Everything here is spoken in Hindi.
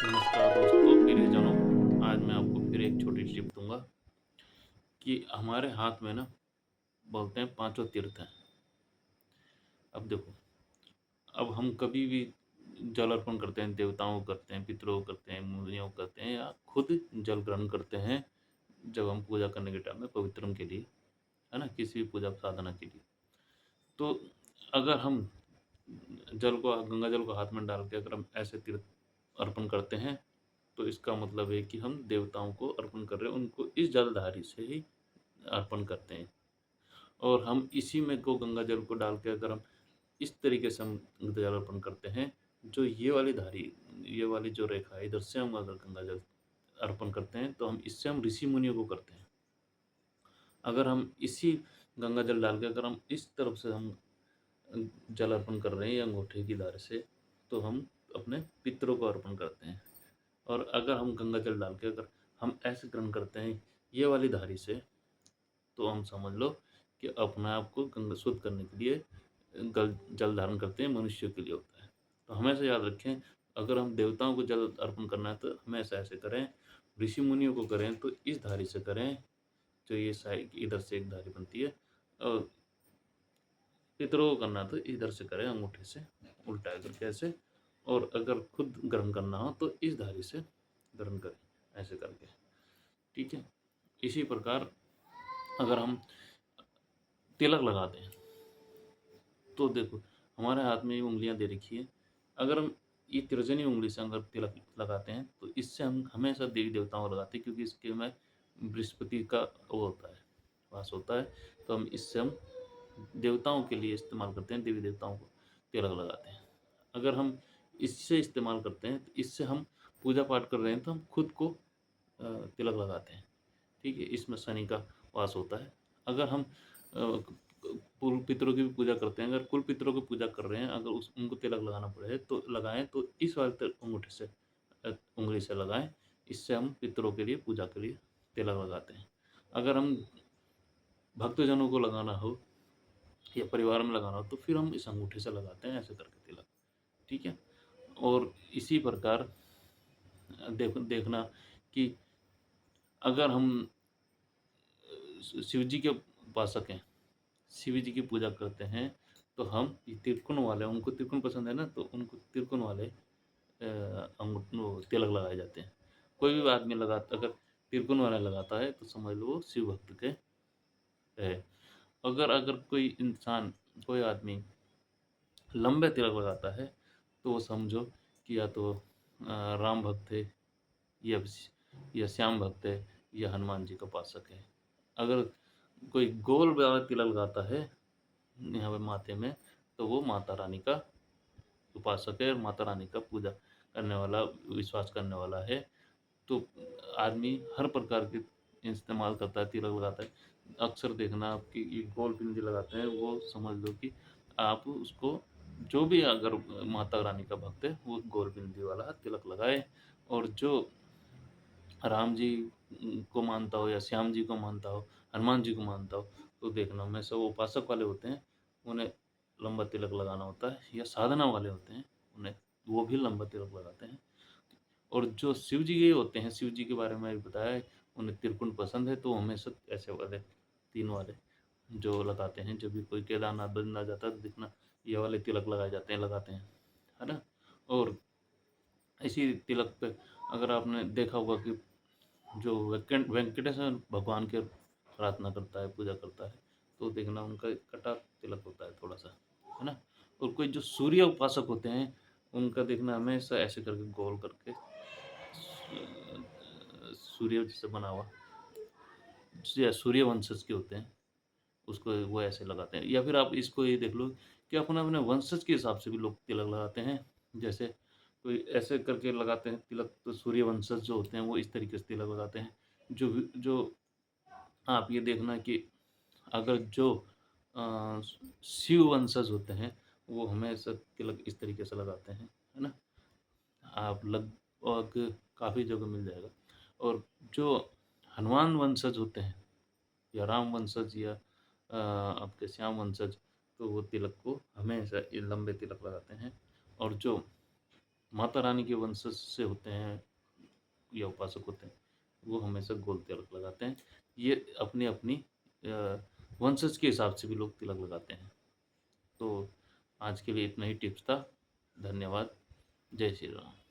नमस्कार दोस्तों, प्रियजनों। आज मैं आपको फिर एक छोटी टिप दूँगा कि हमारे हाथ में ना बोलते हैं पाँचों तीर्थ हैं। अब देखो, अब हम कभी भी जल अर्पण करते हैं, देवताओं को करते हैं, पितरों को करते हैं, मुनियों को करते हैं या खुद जल ग्रहण करते हैं, जब हम पूजा करने के टाइम में पवित्रम के लिए, है ना? किसी भी पूजा साधना के लिए। तो अगर हम जल को गंगा जल को हाथ में डाल के अगर हम ऐसे तीर्थ अर्पण करते हैं, तो इसका मतलब है कि हम देवताओं को अर्पण कर रहे हैं, उनको इस जलधारी से ही अर्पण करते हैं। और हम इसी में को गंगा जल को डाल के अगर हम इस तरीके से हम जल अर्पण करते हैं, जो ये वाली धारी, ये वाली जो रेखा है, इधर से हम अगर गंगा जल अर्पण करते हैं, तो हम इससे हम ऋषि मुनियों को करते हैं। अगर हम इसी गंगा जल डाल के अगर हम इस तरफ से हम जल अर्पण कर रहे हैं या अंगूठे की धार से, तो हम अपने पितरों को अर्पण करते हैं। और अगर हम गंगा जल डाल के अगर हम ऐसे ग्रहण करते हैं ये वाली धारी से, तो हम समझ लो कि अपने आप को गंगा शुद्ध करने के लिए गल जल धारण करते हैं, मनुष्य के लिए होता है। तो हमेशा याद रखें, अगर हम देवताओं को जल अर्पण करना है तो हमेशा ऐसे करें, ऋषि मुनियों को करें तो इस धारी से करें, जो ये साइड इधर से एक धारी बनती है, और पितरों को करना तो इधर से करें, अंगूठे से उल्टा करके ऐसे। और अगर खुद गर्म करना हो तो इस धारी से गर्म करें, ऐसे करके। ठीक है? इसी प्रकार अगर हम तिलक लगाते हैं, तो देखो हमारे हाथ में ये उँगलियाँ दे रखी है। अगर हम ये तर्जनी उँगली से अगर तिलक लगाते हैं, तो इससे हम हमेशा देवी-देवताओं को लगाते हैं, क्योंकि इसके में बृहस्पति का वो होता है, वास होता है। तो हम इससे हम देवताओं के लिए इस्तेमाल करते हैं, देवी-देवताओं को तिलक लगाते हैं। अगर हम इससे इस्तेमाल करते हैं, तो इससे हम पूजा-पाठ कर रहे हैं, तो हम खुद को तिलक लगाते हैं। ठीक है? इसमें शनि का वास होता है। अगर हम कुल पितरों की भी पूजा करते हैं, अगर कुल पितरों की पूजा कर रहे हैं, अगर उस उनको तिलक लगाना पड़े तो लगाएँ, तो इस वाले अंगूठे से उँगली से लगाएँ। इससे हम पितरों के लिए, पूजा के लिए तिलक लगाते हैं। अगर हम भक्तजनों को लगाना हो या परिवार में लगाना हो, तो फिर हम इस अंगूठे से लगाते हैं, ऐसे करके तिलक। ठीक है? और इसी प्रकार देखना कि अगर हम शिव जी के उपासक हैं, शिव जी की पूजा करते हैं, तो हम ये त्रिकोण वाले, उनको त्रिकोण पसंद है ना, तो उनको त्रिकोण वाले वो तिलक लगाए जाते हैं। कोई भी आदमी लगाता, अगर त्रिकोण वाला लगाता है, तो समझ लो वो शिव भक्त के है। अगर अगर कोई इंसान, कोई आदमी लंबे तिलक लगाता है, तो वो समझो कि या तो राम भक्त है, या श्याम भक्त है, या हनुमान जी का उपासक है। अगर कोई गोल वाला तिलक लगाता है यहाँ पे माथे में, तो वो माता रानी का उपासक है और माता रानी का पूजा करने वाला, विश्वास करने वाला है। तो आदमी हर प्रकार के इस्तेमाल करता है, तिलक लगाता है। अक्सर देखना आपकी ये गोल बिंदी लगाते हैं, वो समझ लो कि आप उसको, जो भी अगर माता रानी का भक्त है, वो गोल बिंदी वाला तिलक लगाए। और जो राम जी को मानता हो या श्याम जी को मानता हो, हनुमान जी को मानता हो, तो देखना हमेशा वो उपासक वाले होते हैं, उन्हें लंबा तिलक लगाना होता है, या साधना वाले होते हैं, उन्हें वो भी लंबा तिलक लगाते हैं। और जो शिव जी के होते हैं, शिव जी के बारे में अभी बताया है, उन्हें त्रिकोण पसंद है, तो वो हमेशा ऐसे वाले 3 वाले जो लगाते हैं। जब भी कोई केदारनाथ, बद्रीनाथ जाता है, तो देखना ये वाले तिलक लगाए जाते हैं, लगाते हैं, है ना? और इसी तिलक पे अगर आपने देखा होगा कि जो वेंकटेश्वर भगवान के प्रार्थना करता है, पूजा करता है, तो देखना उनका एक कटा तिलक होता है थोड़ा-सा, है ना? और कोई जो सूर्य उपासक होते हैं, उनका देखना हमेशा ऐसे करके गोल करके सूर्य से बना हुआ, सूर्य वंशज के होते हैं, उसको वो ऐसे लगाते हैं। या फिर आप इसको ये देख लो कि अपने-अपने वंशज के हिसाब से भी लोग तिलक लगाते हैं। जैसे कोई ऐसे करके लगाते हैं तिलक, तो सूर्य वंशज जो होते हैं, वो इस तरीके से तिलक लगाते हैं। जो आप ये देखना कि अगर जो शिव वंशज होते हैं, वो हमेशा तिलक इस तरीके से लगाते हैं, है ना? आप लगभग काफ़ी जगह मिल जाएगा। और जो हनुमान वंशज होते हैं, या राम वंशज, या आपके श्याम वंशज, तो वो तिलक को हमेशा ये लंबे तिलक लगाते हैं। और जो माता रानी के वंशज से होते हैं या उपासक होते हैं, वो हमेशा गोल तिलक लगाते हैं। ये अपनी-अपनी वंशज के हिसाब से भी लोग तिलक लगाते हैं। तो आज के लिए इतना ही टिप्स था। धन्यवाद। जय श्री राम।